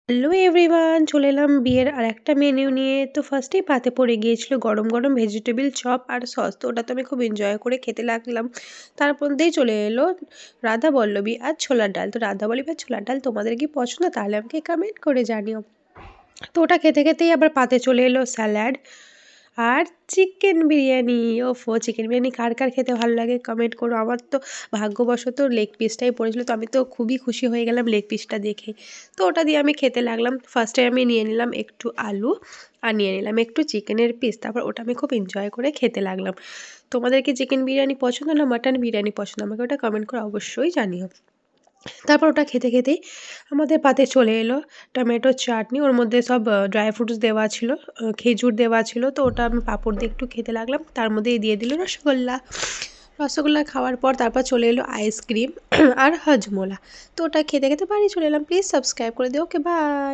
Hello everyone, চলে এলাম বিয়ের আরেকটা মেনু নিয়ে। তো ফার্স্টেই পাতে পড়ে গিয়েছিল গরম গরম ভেজিটেবল চপ আর সস। তো ওটা তো আমি খুব এনজয় করে খেতে লাগলাম। তার মধ্যেই চলে এলো রাধা বল্লভী আর ছোলার ডাল। তো রাধা বল্লভী আর ছোলার ডাল তোমাদের কি পছন্দ, তাহলে আমাকে কমেন্ট করে জানিও। তো ওটা খেতে খেতেই আবার পাতে চলে এলো স্যালাড আর চিকেন বিরিয়ানি। ওফো, চিকেন বিরিয়ানি কার কার খেতে ভালো লাগে কমেন্ট করো। আমার তো ভাগ্যবশত লেগ পিসটাই পড়েছিল, তো আমি তো খুবই খুশি হয়ে গেলাম লেগ পিসটা দেখে। তো ওটা দিয়ে আমি খেতে লাগলাম। ফার্স্টে আমি নিয়ে নিলাম একটু আলু আর নিয়ে নিলাম একটু চিকেনের পিস, তারপর ওটা আমি খুব এনজয় করে খেতে লাগলাম। তোমাদের কি চিকেন বিরিয়ানি পছন্দ না মাটন বিরিয়ানি পছন্দ, আমাকে ওটা কমেন্ট করে অবশ্যই জানিও। তারপর ওটা খেতে খেতেই আমাদের পাতে চলে এলো টমেটোর চাটনি। ওর মধ্যে সব ড্রাই ফ্রুটস দেওয়া ছিল, খেজুর দেওয়া ছিল। তো ওটা আমি পাঁপড় দিয়ে একটু খেতে লাগলাম। তার মধ্যেই দিয়ে দিল রসগোল্লা। রসগোল্লা খাওয়ার পর তারপর চলে এলো আইসক্রিম আর হজমোলা। তো ওটা খেতে খেতে বাড়ি চলে এলাম। প্লিজ সাবস্ক্রাইব করে দিও। ওকে, বাই।